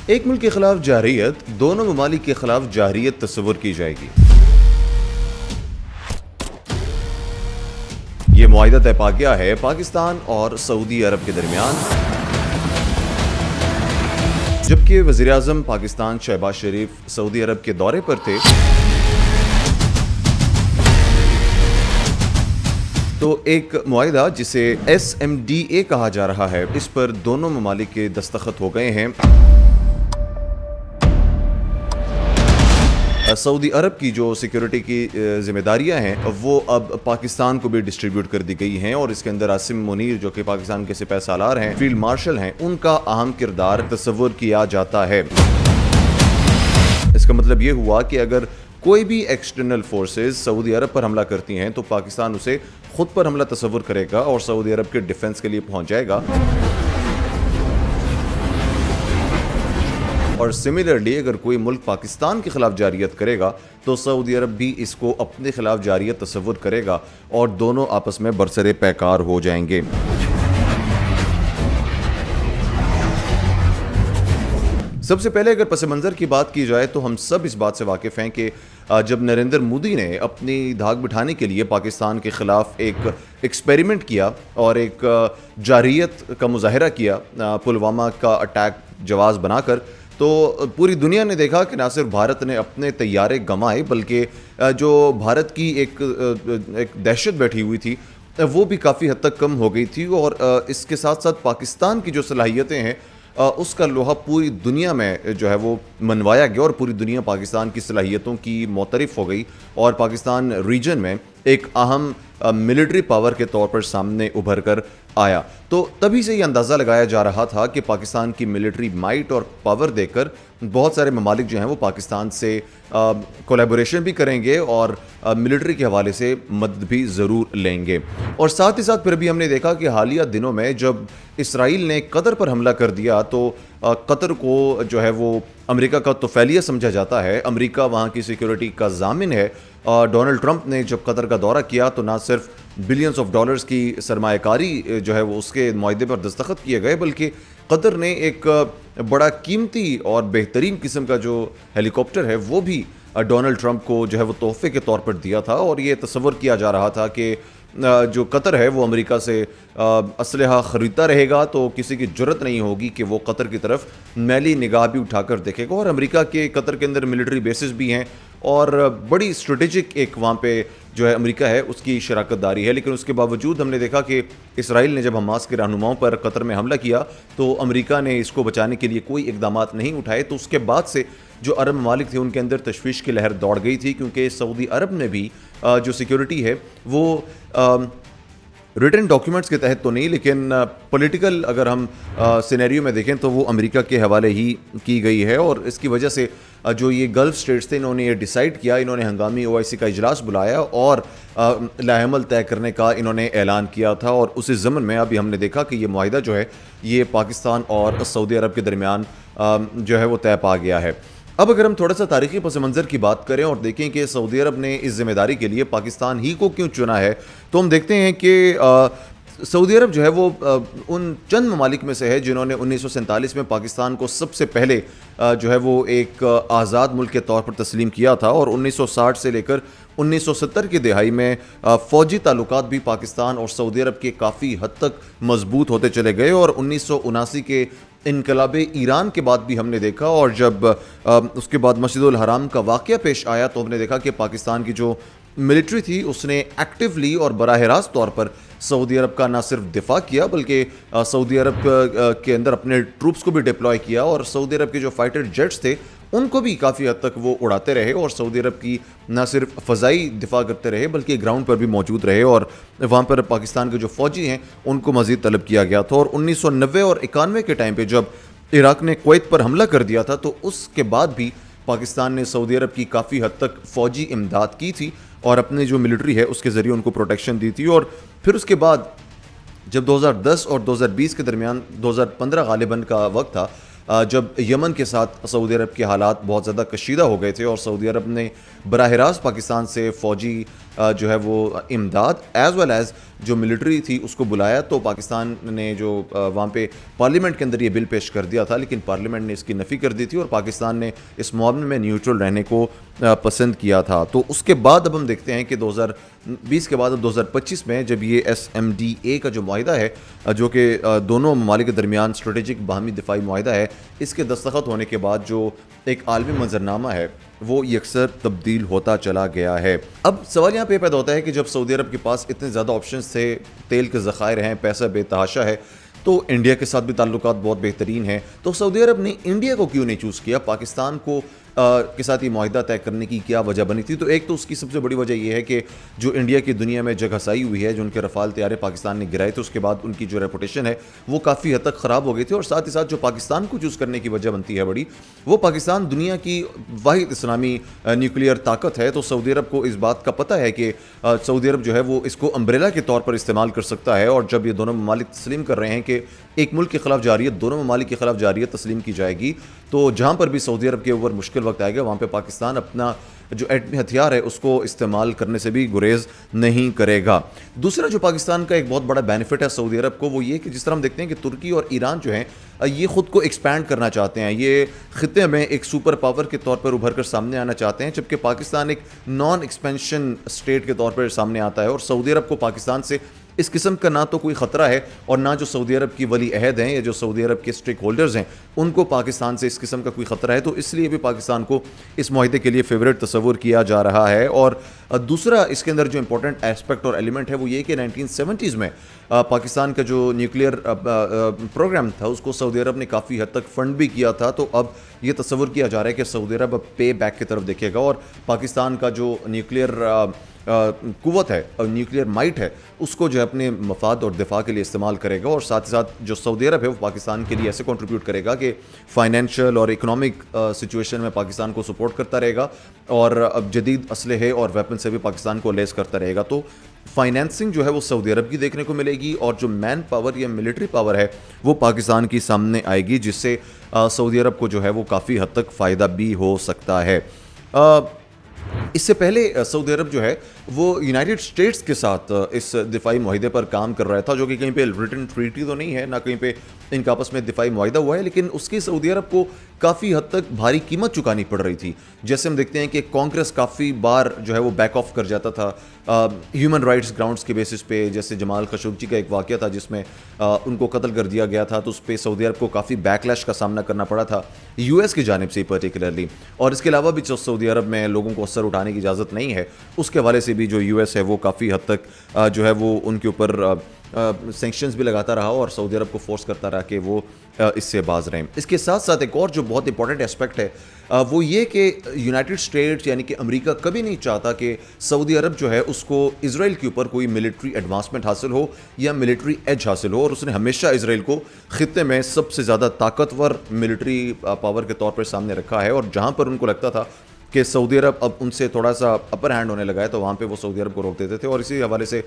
ایک ملک کے خلاف جارحیت، دونوں ممالک کے خلاف جارحیت تصور کی جائے گی۔ یہ معاہدہ طے پا گیا ہے پاکستان اور سعودی عرب کے درمیان، جبکہ وزیر اعظم پاکستان شہباز شریف سعودی عرب کے دورے پر تھے تو ایک معاہدہ جسے SMDA کہا جا رہا ہے، اس پر دونوں ممالک کے دستخط ہو گئے ہیں۔ سعودی عرب کی جو سیکیورٹی کی ذمہ داریاں ہیں وہ اب پاکستان کو بھی ڈسٹریبیوٹ کر دی گئی ہیں، اور اس کے اندر عاصم منیر جو کہ پاکستان کے سپہ سالار ہیں، فیلڈ مارشل ہیں، ان کا اہم کردار تصور کیا جاتا ہے۔ اس کا مطلب یہ ہوا کہ اگر کوئی بھی ایکسٹرنل فورسز سعودی عرب پر حملہ کرتی ہیں تو پاکستان اسے خود پر حملہ تصور کرے گا اور سعودی عرب کے ڈیفنس کے لیے پہنچ جائے گا۔ اور سملرلی اگر کوئی ملک پاکستان کے خلاف جارحیت کرے گا تو سعودی عرب بھی اس کو اپنے خلاف جارحیت تصور کرے گا اور دونوں آپس میں برسر پیکار ہو جائیں گے۔ سب سے پہلے اگر پس منظر کی بات کی جائے تو ہم سب اس بات سے واقف ہیں کہ جب نریندر مودی نے اپنی دھاک بٹھانے کے لیے پاکستان کے خلاف ایک ایکسپیریمنٹ کیا اور ایک جارحیت کا مظاہرہ کیا پلوامہ کا اٹیک جواز بنا کر، تو پوری دنیا نے دیکھا کہ نہ صرف بھارت نے اپنے طیارے گنوائے بلکہ جو بھارت کی ایک دہشت بیٹھی ہوئی تھی وہ بھی کافی حد تک کم ہو گئی تھی، اور اس کے ساتھ ساتھ پاکستان کی جو صلاحیتیں ہیں اس کا لوہا پوری دنیا میں جو ہے وہ منوایا گیا، اور پوری دنیا پاکستان کی صلاحیتوں کی معترف ہو گئی اور پاکستان ریجن میں ایک اہم ملٹری پاور کے طور پر سامنے ابھر کر آیا۔ تو تبھی سے یہ اندازہ لگایا جا رہا تھا کہ پاکستان کی ملٹری مائٹ اور پاور دیکھ کر بہت سارے ممالک جو ہیں وہ پاکستان سے کولیبوریشن بھی کریں گے اور ملٹری کے حوالے سے مدد بھی ضرور لیں گے۔ اور ساتھ ہی ساتھ پھر بھی ہم نے دیکھا کہ حالیہ دنوں میں جب اسرائیل نے قطر پر حملہ کر دیا تو قطر کو جو ہے وہ امریکہ کا طفیلیہ سمجھا جاتا ہے، امریکہ وہاں کی سیکیورٹی کا ضامن ہے۔ ڈونلڈ ٹرمپ نے جب قطر کا دورہ کیا تو نہ صرف بلینز آف ڈالرز کی سرمایہ کاری جو ہے وہ اس کے معاہدے پر دستخط کیے گئے، بلکہ قطر نے ایک بڑا قیمتی اور بہترین قسم کا جو ہیلی کاپٹر ہے وہ بھی ڈونلڈ ٹرمپ کو جو ہے وہ تحفے کے طور پر دیا تھا، اور یہ تصور کیا جا رہا تھا کہ جو قطر ہے وہ امریکہ سے اسلحہ خریدتا رہے گا تو کسی کی جرت نہیں ہوگی کہ وہ قطر کی طرف میلی نگاہ بھی اٹھا کر دیکھے گا۔ اور امریکہ کے قطر کے اندر ملٹری بیسز بھی ہیں اور بڑی اسٹریٹجک ایک وہاں پہ جو ہے امریکہ ہے اس کی شراکت داری ہے، لیکن اس کے باوجود ہم نے دیکھا کہ اسرائیل نے جب حماس کے رہنماؤں پر قطر میں حملہ کیا تو امریکہ نے اس کو بچانے کے لیے کوئی اقدامات نہیں اٹھائے، تو اس کے بعد سے جو عرب ممالک تھے ان کے اندر تشویش کی لہر دوڑ گئی تھی، کیونکہ سعودی عرب نے بھی جو سیکیورٹی ہے وہ ریٹن ڈاکیومنٹس کے تحت تو نہیں، لیکن پولیٹیکل اگر ہم سینیریو میں دیکھیں تو وہ امریکہ کے حوالے ہی کی گئی ہے، اور اس کی وجہ سے جو یہ گلف سٹیٹس تھے انہوں نے یہ ڈیسائیڈ کیا، انہوں نے ہنگامی OIC کا اجلاس بلایا اور لاہ عمل طے کرنے کا انہوں نے اعلان کیا تھا، اور اسی ضمن میں ابھی ہم نے دیکھا کہ یہ معاہدہ جو ہے یہ پاکستان اور سعودی عرب کے درمیان جو ہے وہ طے پا گیا ہے۔ اب اگر ہم تھوڑا سا تاریخی پس منظر کی بات کریں اور دیکھیں کہ سعودی عرب نے اس ذمہ داری کے لیے پاکستان ہی کو کیوں چنا ہے، تو ہم دیکھتے ہیں کہ سعودی عرب جو ہے وہ ان چند ممالک میں سے ہے جنہوں نے 1947 میں پاکستان کو سب سے پہلے جو ہے وہ ایک آزاد ملک کے طور پر تسلیم کیا تھا، اور 1960 سے لے کر 1970 کی دہائی میں فوجی تعلقات بھی پاکستان اور سعودی عرب کے کافی حد تک مضبوط ہوتے چلے گئے، اور 1979 کے انقلاب ایران کے بعد بھی ہم نے دیکھا، اور جب اس کے بعد مسجد الحرام کا واقعہ پیش آیا تو ہم نے دیکھا کہ پاکستان کی جو ملٹری تھی اس نے ایکٹیولی اور براہ راست طور پر سعودی عرب کا نہ صرف دفاع کیا بلکہ سعودی عرب کے اندر اپنے ٹروپس کو بھی ڈپلوائے کیا، اور سعودی عرب کے جو فائٹر جیٹس تھے ان کو بھی کافی حد تک وہ اڑاتے رہے، اور سعودی عرب کی نہ صرف فضائی دفاع کرتے رہے بلکہ گراؤنڈ پر بھی موجود رہے، اور وہاں پر پاکستان کے جو فوجی ہیں ان کو مزید طلب کیا گیا تھا۔ اور 1990 اور 91 کے ٹائم پہ جب عراق نے کویت پر حملہ کر دیا تھا تو اس کے بعد بھی پاکستان نے سعودی عرب کی کافی حد تک فوجی امداد کی تھی اور اپنے جو ملٹری ہے اس کے ذریعے ان کو پروٹیکشن دی تھی۔ اور پھر اس کے بعد جب 2010 اور 2020 کے درمیان 2015 غالباً کا وقت تھا جب یمن کے ساتھ سعودی عرب کے حالات بہت زیادہ کشیدہ ہو گئے تھے اور سعودی عرب نے براہ راست پاکستان سے فوجی جو ہے وہ امداد ایز ویل ایز جو ملٹری تھی اس کو بلایا. تو پاکستان نے جو وہاں پہ پارلیمنٹ کے اندر یہ بل پیش کر دیا تھا, لیکن پارلیمنٹ نے اس کی نفی کر دی تھی اور پاکستان نے اس معاملے میں نیوٹرل رہنے کو پسند کیا تھا. تو اس کے بعد اب ہم دیکھتے ہیں کہ 2020 کے بعد اب 2025 میں جب یہ SMDA کا جو معاہدہ ہے جو کہ دونوں ممالک کے درمیان اسٹریٹجک باہمی دفاعی معاہدہ ہے, اس کے دستخط ہونے کے بعد جو ایک عالمی منظرنامہ ہے وہ یکسر تبدیل ہوتا چلا گیا ہے. اب سوال یہاں پہ پیدا ہوتا ہے کہ جب سعودی عرب کے پاس اتنے زیادہ آپشنز تھے, تیل کے ذخائر ہیں, پیسہ بے تحاشا ہے, تو انڈیا کے ساتھ بھی تعلقات بہت بہترین ہیں, تو سعودی عرب نے انڈیا کو کیوں نہیں چوز کیا؟ پاکستان کو کے ساتھ یہ معاہدہ طے کرنے کی کیا وجہ بنی تھی؟ تو ایک تو اس کی سب سے بڑی وجہ یہ ہے کہ جو انڈیا کی دنیا میں جگہ سائی ہوئی ہے, جو ان کے رفال طیارے پاکستان نے گرائے تھے, اس کے بعد ان کی جو ریپوٹیشن ہے وہ کافی حد تک خراب ہو گئی تھی. اور ساتھ ہی ساتھ جو پاکستان کو چوز کرنے کی وجہ بنتی ہے بڑی, وہ پاکستان دنیا کی واحد اسلامی نیوکلیئر طاقت ہے. تو سعودی عرب کو اس بات کا پتہ ہے کہ سعودی عرب جو ہے وہ اس کو امبریلا کے طور پر استعمال کر سکتا ہے, اور جب یہ دونوں ممالک تسلیم کر رہے ہیں کہ ایک ملک کے خلاف جارحیت دونوں ممالک کے خلاف جارحیت تسلیم کی جائے گی, تو جہاں پر بھی سعودی عرب کے اوپر مشکل وقت آئے گا وہاں پہ پاکستان اپنا جو ایٹمی ہتھیار ہے اس کو استعمال کرنے سے بھی گریز نہیں کرے گا. دوسرا جو پاکستان کا ایک بہت بڑا بینیفٹ ہے سعودی عرب کو, وہ یہ کہ جس طرح ہم دیکھتے ہیں کہ ترکی اور ایران جو ہیں یہ خود کو ایکسپینڈ کرنا چاہتے ہیں, یہ خطے میں ایک سپر پاور کے طور پر ابھر کر سامنے آنا چاہتے ہیں, جبکہ پاکستان ایک نان ایکسپینشن اسٹیٹ کے طور پر سامنے آتا ہے. اور سعودی عرب کو پاکستان سے اس قسم کا نہ تو کوئی خطرہ ہے, اور نہ جو سعودی عرب کی ولی عہد ہیں یا جو سعودی عرب کے اسٹیک ہولڈرز ہیں ان کو پاکستان سے اس قسم کا کوئی خطرہ ہے. تو اس لیے بھی پاکستان کو اس معاہدے کے لیے فیوریٹ تصور کیا جا رہا ہے. اور دوسرا اس کے اندر جو امپورٹنٹ ایسپیکٹ اور ایلیمنٹ ہے وہ یہ کہ 1970s میں پاکستان کا جو نیوکلیئر پروگرام تھا اس کو سعودی عرب نے کافی حد تک فنڈ بھی کیا تھا. تو اب یہ تصور کیا جا رہا ہے کہ سعودی عرب اب پے بیک کی طرف دیکھے گا اور پاکستان کا جو نیوکلیئر قوت ہے اور نیوکلیئر مائٹ ہے اس کو جو ہے اپنے مفاد اور دفاع کے لیے استعمال کرے گا. اور ساتھ ہی ساتھ جو سعودی عرب ہے وہ پاکستان کے لیے ایسے کنٹریبیوٹ کرے گا کہ فائنینشیل اور اکنامک سچویشن میں پاکستان کو سپورٹ کرتا رہے گا, اور اب جدید اسلحے اور ویپن سے بھی پاکستان کو لیس کرتا رہے گا. تو فائنینسنگ جو ہے وہ سعودی عرب کی دیکھنے کو ملے گی, اور جو مین پاور یا ملٹری پاور ہے وہ پاکستان کی سامنے آئے گی, جس سے سعودی عرب کو جو ہے وہ کافی حد تک فائدہ بھی ہو سکتا ہے. اس سے پہلے سعودی عرب جو ہے وہ یونائٹڈ اسٹیٹس کے ساتھ اس دفاعی معاہدے پر کام کر رہا تھا, جو کہ کہیں پہ ریٹن ٹریٹی تو نہیں ہے, نہ کہیں پہ ان کا آپس میں دفاعی معاہدہ ہوا ہے, لیکن اس کی سعودی عرب کو کافی حد تک بھاری قیمت چکانی پڑ رہی تھی. جیسے ہم دیکھتے ہیں کہ کانگریس کافی بار جو ہے وہ بیک آف کر جاتا تھا ہیومن رائٹس گراؤنڈز کے بیسس پہ. جیسے جمال خشوگی کا ایک واقعہ تھا جس میں ان کو قتل کر دیا گیا تھا, تو اس پہ سعودی عرب کو کافی بیک لیش کا سامنا کرنا پڑا تھا US کی جانب سے پرٹیکولرلی. اور اس کے علاوہ بھی جو سعودی عرب میں لوگوں کو اثر اٹھانے کی اجازت نہیں ہے, اس کے حوالے سے بھی جو US ہے وہ کافی حد تک جو ہے وہ ان کے اوپر سینکشنز بھی لگاتا رہا اور سعودی عرب کو فورس کرتا رہا کہ وہ اس سے باز رہیں. اس کے ساتھ ساتھ ایک اور جو بہت امپورٹنٹ اسپیکٹ ہے وہ یہ کہ یونائٹڈ اسٹیٹس یعنی کہ امریکہ کبھی نہیں چاہتا کہ سعودی عرب جو ہے اس کو اسرائیل کے اوپر کوئی ملٹری ایڈوانسمنٹ حاصل ہو یا ملٹری ایج حاصل ہو, اور اس نے ہمیشہ اسرائیل کو خطے میں سب سے زیادہ طاقتور ملٹری پاور کے طور پر سامنے رکھا ہے. اور جہاں پر ان کو لگتا تھا کہ سعودی عرب اب ان سے تھوڑا سا اپر ہینڈ ہونے لگا ہے تو وہاں پہ وہ سعودی عرب کو روک دیتے تھے, اور اسی حوالے سے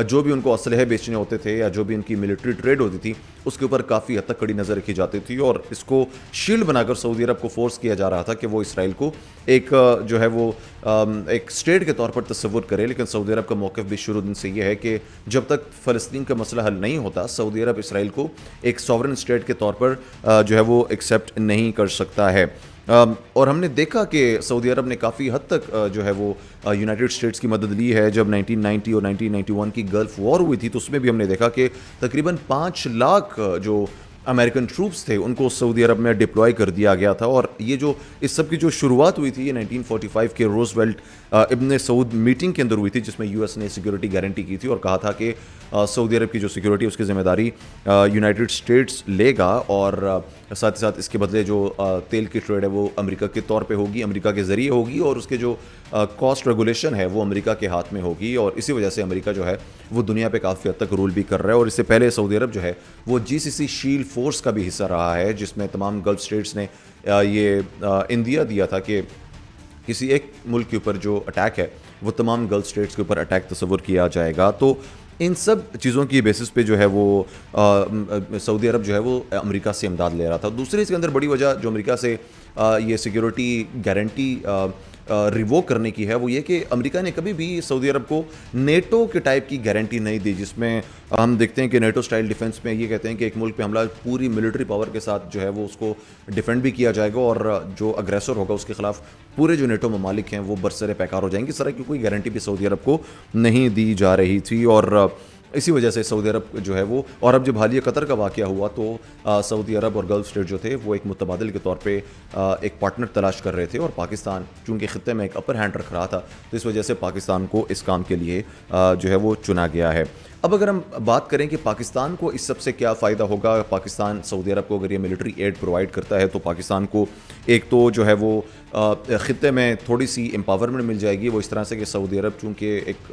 جو بھی ان کو اسلحے بیچنے ہوتے تھے یا جو بھی ان کی ملٹری ٹریڈ ہوتی تھی اس کے اوپر کافی حد تک کڑی نظر رکھی جاتی تھی, اور اس کو شیلڈ بنا کر سعودی عرب کو فورس کیا جا رہا تھا کہ وہ اسرائیل کو ایک جو ہے وہ ایک اسٹیٹ کے طور پر تصور کرے. لیکن سعودی عرب کا موقف بھی شروع دن سے یہ ہے کہ جب تک فلسطین کا مسئلہ حل نہیں ہوتا سعودی عرب اسرائیل کو ایک سوورن اسٹیٹ کے طور پر جو ہے وہ ایکسیپٹ نہیں کر سکتا ہے. اور ہم نے دیکھا کہ سعودی عرب نے کافی حد تک جو ہے وہ یونائٹڈ اسٹیٹس کی مدد لی ہے. جب 1990 اور 1991 کی گلف وار ہوئی تھی تو اس میں بھی ہم نے دیکھا کہ تقریباً 5 لاکھ جو امریکن ٹروپس تھے ان کو سعودی عرب میں ڈپلوائے کر دیا گیا تھا. اور یہ جو اس سب کی جو شروعات ہوئی تھی یہ 1945 کے روزویلٹ ابن سعود میٹنگ کے اندر ہوئی تھی, جس میں US نے سیکیورٹی گارنٹی کی تھی اور کہا تھا کہ سعودی عرب کی جو سیکیورٹی اس کی ذمہ داری یونائٹڈ اسٹیٹس لے گا, اور ساتھ ہی ساتھ اس کے بدلے جو تیل کی ٹریڈ ہے وہ امریکہ کے طور پہ ہوگی, امریکہ کے ذریعے ہوگی, اور اس کے جو کاسٹ ریگولیشن ہے وہ امریکہ کے ہاتھ میں ہوگی. اور اسی وجہ سے امریکہ جو ہے وہ دنیا پہ کافی حد تک رول بھی کر رہا ہے. اور اس سے پہلے سعودی عرب جو ہے وہ GCC شیلڈ فورس کا بھی حصہ رہا ہے, جس میں تمام گلف اسٹیٹس نے یہ اندیا دیا تھا کہ کسی ایک ملک کے اوپر جو اٹیک ہے وہ تمام گلف اسٹیٹس کے اوپر اٹیک تصور کیا جائے گا. تو ان سب چیزوں کی بیسس پہ جو ہے وہ سعودی عرب جو ہے وہ امریکہ سے امداد لے رہا تھا. دوسری اس کے اندر بڑی وجہ جو امریکہ سے یہ سیکیورٹی گارنٹی ریووک کرنے کی ہے وہ یہ کہ امریکہ نے کبھی بھی سعودی عرب کو نیٹو کے ٹائپ کی گارنٹی نہیں دی، جس میں ہم دیکھتے ہیں کہ نیٹو سٹائل ڈیفنس میں یہ کہتے ہیں کہ ایک ملک پہ حملہ پوری ملٹری پاور کے ساتھ جو ہے وہ اس کو ڈیفینڈ بھی کیا جائے گا، اور جو اگریسر ہوگا اس کے خلاف پورے جو نیٹو ممالک ہیں وہ برسر پیکار ہو جائیں گے۔ اس طرح کی کوئی گارنٹی بھی سعودی عرب کو نہیں دی جا رہی تھی، اور اسی وجہ سے سعودی عرب جو ہے وہ، اور اب جب حالیہ قطر کا واقعہ ہوا تو سعودی عرب اور گلف اسٹیٹ جو تھے وہ ایک متبادل کے طور پہ ایک پارٹنر تلاش کر رہے تھے، اور پاکستان چونکہ خطے میں ایک اپر ہینڈ رکھ رہا تھا تو اس وجہ سے پاکستان کو اس کام کے لیے جو ہے وہ چنا گیا ہے۔ اب اگر ہم بات کریں کہ پاکستان کو اس سب سے کیا فائدہ ہوگا، پاکستان سعودی عرب کو اگر یہ ملٹری ایڈ پرووائڈ کرتا ہے تو پاکستان کو ایک تو جو ہے وہ خطے میں تھوڑی سی امپاورمنٹ مل جائے گی، وہ اس طرح سے کہ سعودی عرب چونکہ ایک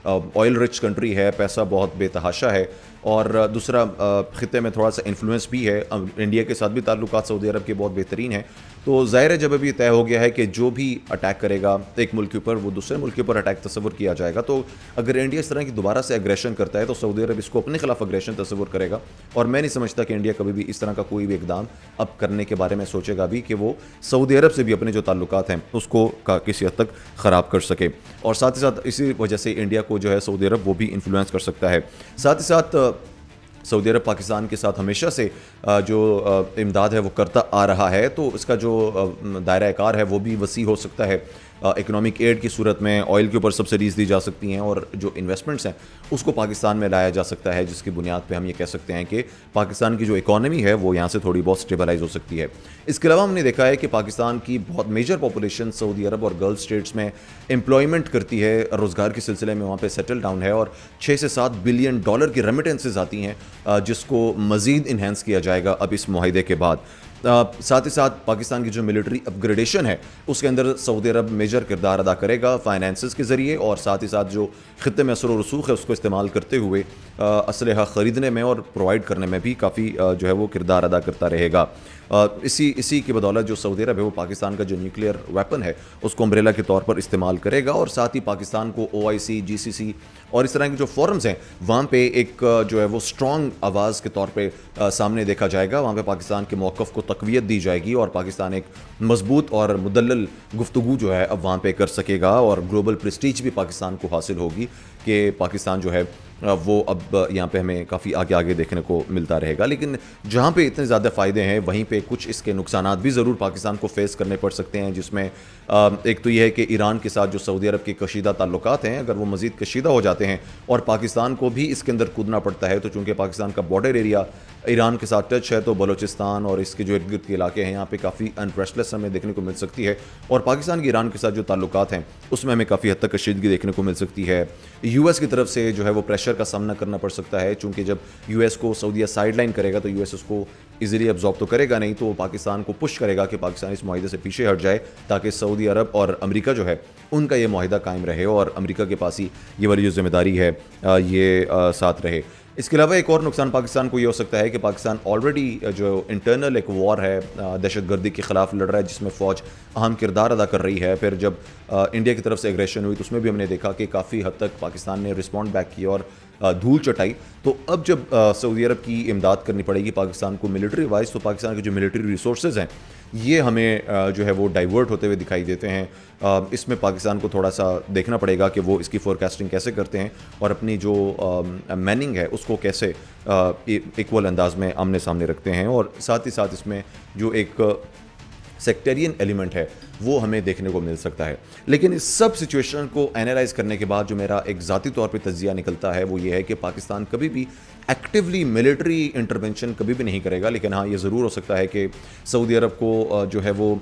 آئل رچ کنٹری ہے، پیسہ بہت بے تحاشا ہے، اور دوسرا خطے میں تھوڑا سا انفلوئنس بھی ہے، انڈیا کے ساتھ بھی تعلقات سعودی عرب کے بہت بہترین ہیں، تو ظاہر ہے جب ابھی طے ہو گیا ہے کہ جو بھی اٹیک کرے گا ایک ملک کے اوپر وہ دوسرے ملک کے اوپر اٹیک تصور کیا جائے گا، تو اگر انڈیا اس طرح کی دوبارہ سے اگریشن کرتا ہے تو سعودی عرب اس کو اپنے خلاف اگریشن تصور کرے گا، اور میں نہیں سمجھتا کہ انڈیا کبھی بھی اس طرح کا کوئی بھی اقدام اب کرنے کے بارے میں سوچے گا بھی کہ وہ سعودی عرب سے بھی اپنے جو تعلقات ہیں اس کو کسی حد تک خراب کر سکے، اور ساتھ ہی ساتھ اسی وجہ سے انڈیا کو جو ہے سعودی عرب وہ بھی انفلوئنس کر سکتا ہے۔ ساتھ ہی ساتھ سعودی عرب پاکستان کے ساتھ ہمیشہ سے جو امداد ہے وہ کرتا آ رہا ہے، تو اس کا جو دائرہ کار ہے وہ بھی وسیع ہو سکتا ہے۔ اکنامک ایڈ کی صورت میں آئل کے اوپر سبسڈیز دی جا سکتی ہیں، اور جو انویسٹمنٹس ہیں اس کو پاکستان میں لایا جا سکتا ہے، جس کی بنیاد پہ ہم یہ کہہ سکتے ہیں کہ پاکستان کی جو اکانومی ہے وہ یہاں سے تھوڑی بہت سٹیبلائز ہو سکتی ہے۔ اس کے علاوہ ہم نے دیکھا ہے کہ پاکستان کی بہت میجر پاپولیشن سعودی عرب اور گلف اسٹیٹس میں امپلائمنٹ کرتی ہے، روزگار کے سلسلے میں وہاں پہ سیٹل ڈاؤن ہے، اور 6 سے 7 بلین ڈالر کی ریمیٹنسز آتی ہیں، جس کو مزید انہینس کیا جائے گا اب اس معاہدے کے بعد۔ ساتھ ہی ساتھ پاکستان کی جو ملٹری اپ گریڈیشن ہے اس کے اندر سعودی عرب میجر کردار ادا کرے گا فائنینسز کے ذریعے، اور ساتھ ہی ساتھ جو خطے میں اثر و رسوخ ہے اس کو استعمال کرتے ہوئے اسلحہ خریدنے میں اور پرووائڈ کرنے میں بھی کافی جو ہے وہ کردار ادا کرتا رہے گا۔ اسی کی بدولت جو سعودی عرب ہے وہ پاکستان کا جو نیوکلیئر ویپن ہے اس کو امبریلا کے طور پر استعمال کرے گا، اور ساتھ ہی پاکستان کو OIC GCC اور اس طرح کے جو فورمز ہیں وہاں پہ ایک جو ہے وہ اسٹرانگ آواز کے طور پہ سامنے دیکھا جائے گا، وہاں پہ پاکستان کے موقف کو تقویت دی جائے گی، اور پاکستان ایک مضبوط اور مدلل گفتگو جو ہے اب وہاں پہ کر سکے گا، اور گلوبل پریسٹیج بھی پاکستان کو حاصل ہوگی کہ پاکستان جو ہے وہ اب یہاں پہ ہمیں کافی آگے دیکھنے کو ملتا رہے گا۔ لیکن جہاں پہ اتنے زیادہ فائدے ہیں وہیں پہ کچھ اس کے نقصانات بھی ضرور پاکستان کو فیس کرنے پڑ سکتے ہیں، جس میں ایک تو یہ ہے کہ ایران کے ساتھ جو سعودی عرب کے کشیدہ تعلقات ہیں اگر وہ مزید کشیدہ ہو جاتے ہیں اور پاکستان کو بھی اس کے اندر کودنا پڑتا ہے، تو چونکہ پاکستان کا بارڈر ایریا ایران کے ساتھ ٹچ ہے تو بلوچستان اور اس کے جو ارد گرد کے علاقے ہیں یہاں پہ کافی انریسٹلیس ہمیں دیکھنے کو مل سکتی ہے، اور پاکستان کی ایران کے ساتھ جو تعلقات ہیں اس میں ہمیں کافی حد تک کشیدگی دیکھنے کو مل سکتی ہے۔ US کی طرف سے جو ہے وہ پریشر کا سامنا کرنا پڑ سکتا ہے، چونکہ جب US کو سعودیہ سائڈ لائن کرے گا تو US اس کو ایزیلی ابزارب تو کرے گا نہیں، تو پاکستان کو پش کرے گا کہ پاکستان اس معاہدے سے پیچھے ہٹ جائے تاکہ سعودی عرب اور امریکہ جو ہے ان کا یہ معاہدہ قائم رہے، اور امریکہ کے پاس ہی یہ والی جو ذمہ داری ہے یہ ساتھ رہے۔ اس کے علاوہ ایک اور نقصان پاکستان کو یہ ہو سکتا ہے کہ پاکستان آلریڈی جو انٹرنل ایک وار ہے دہشت گردی کے خلاف لڑ رہا ہے، جس میں فوج اہم کردار ادا کر رہی ہے۔ پھر جب انڈیا کی طرف سے ایگریشن ہوئی تو اس میں بھی ہم نے دیکھا کہ کافی حد تک پاکستان نے رسپونڈ بیک کیا اور دھول چٹائی، تو اب جب سعودی عرب کی امداد کرنی پڑے گی پاکستان کو ملٹری وائز، تو پاکستان کے جو ملٹری ریسورسز ہیں یہ ہمیں جو ہے وہ ڈائیورٹ ہوتے ہوئے دکھائی دیتے ہیں۔ اس میں پاکستان کو تھوڑا سا دیکھنا پڑے گا کہ وہ اس کی فورکاسٹنگ کیسے کرتے ہیں اور اپنی جو میننگ ہے اس کو کیسے ایکول انداز میں آمنے سامنے رکھتے ہیں، اور ساتھ ہی ساتھ اس میں جو ایک سیکٹرین ایلیمنٹ ہے وہ ہمیں دیکھنے کو مل سکتا ہے۔ لیکن اس سب سچویشن کو اینالائز کرنے کے بعد جو میرا ایک ذاتی طور پہ تجزیہ نکلتا ہے وہ یہ ہے کہ پاکستان کبھی بھی ایکٹیولی ملٹری انٹرونشن کبھی بھی نہیں کرے گا، لیکن ہاں یہ ضرور ہو سکتا ہے کہ سعودی عرب کو جو ہے وہ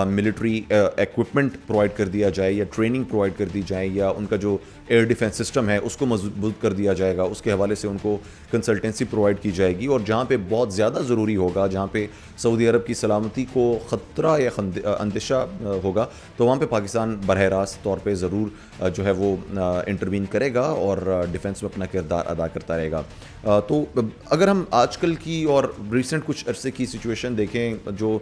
ملٹری ایکوپمنٹ پرووائڈ کر دیا جائے یا ٹریننگ پرووائڈ کر دی جائے، یا ان کا جو ایئر ڈیفنس سسٹم ہے اس کو مضبوط کر دیا جائے گا، اس کے حوالے سے ان کو کنسلٹنسی پرووائڈ کی جائے گی، اور جہاں پہ بہت زیادہ ضروری ہوگا، جہاں پہ سعودی عرب کی سلامتی کو خطرہ یا اندیشہ ہوگا، تو وہاں پہ پاکستان براہ راست طور پہ ضرور جو ہے وہ انٹروین کرے گا اور ڈیفنس میں اپنا کردار ادا کرتا رہے گا۔ تو اگر ہم آج کل کی اور ریسنٹ کچھ عرصے کی سچویشن دیکھیں، جو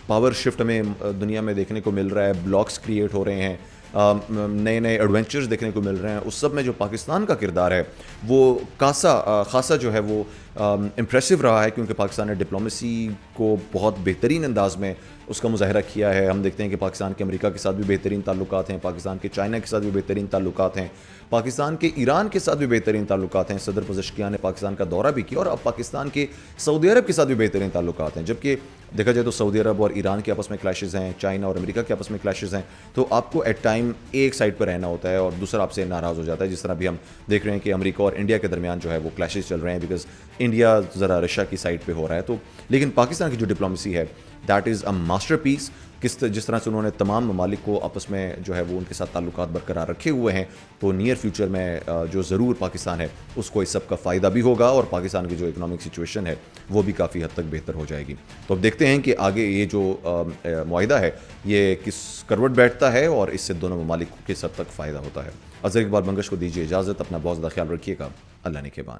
پاور شفٹ ہمیں دنیا میں دیکھنے کو مل رہا ہے، بلاکس کریٹ ہو رہے ہیں، نئے نئے ایڈونچرز دیکھنے کو مل رہے ہیں، اس سب میں جو پاکستان کا کردار ہے وہ خاصا جو ہے وہ امپریسو رہا ہے، کیونکہ پاکستان نے ڈپلومیسی کو بہت بہترین انداز میں اس کا مظاہرہ کیا ہے. ہم دیکھتے ہیں کہ پاکستان کے امریکہ کے ساتھ بھی بہترین تعلقات ہیں, پاکستان کے چائنا کے ساتھ بھی بہترین تعلقات ہیں, پاکستان کے ایران کے ساتھ بھی بہترین تعلقات ہیں. صدر پزشکیان نے پاکستان کا دورہ بھی کیا, اور اب پاکستان کے سعودی عرب کے ساتھ بھی بہترین تعلقات ہیں. جبکہ دیکھا جائے تو سعودی عرب اور ایران کے آپس میں کلیشز ہیں, چائنا اور امریکہ کے آپس میں کلیشز ہیں, تو آپ کو ایٹ ٹائم ایک سائڈ پر رہنا ہوتا ہے اور دوسرا آپ سے ناراض ہو جاتا ہے. جس طرح بھی ہم دیکھ رہے ہیں کہ امریکہ اور انڈیا کے درمیان جو ہے وہ کلیشز چل رہے ہیں, بیکاز انڈیا ذرا رشیا کی سائڈ پہ ہو رہا ہے. تو لیکن پاکستان کی جو ڈپلومیسی ہے دیٹ از اے ماسٹر پیس. جس طرح سے انہوں نے تمام ممالک کو آپس میں جو ہے وہ ان کے ساتھ تعلقات برقرار رکھے ہوئے ہیں, تو نیئر فیوچر میں جو ضرور پاکستان ہے اس کو اس سب کا فائدہ بھی ہوگا, اور پاکستان کی جو اکنامک سچویشن ہے وہ بھی کافی حد تک بہتر ہو جائے گی. تو اب دیکھتے ہیں کہ آگے یہ جو معاہدہ ہے یہ کس کروٹ بیٹھتا ہے اور اس سے دونوں ممالک کو کس حد تک فائدہ ہوتا ہے. اظہر اقبال منگش کو دیجیے اجازت, اپنا بہت زیادہ خیال رکھیے گا. اللہ نگہبان.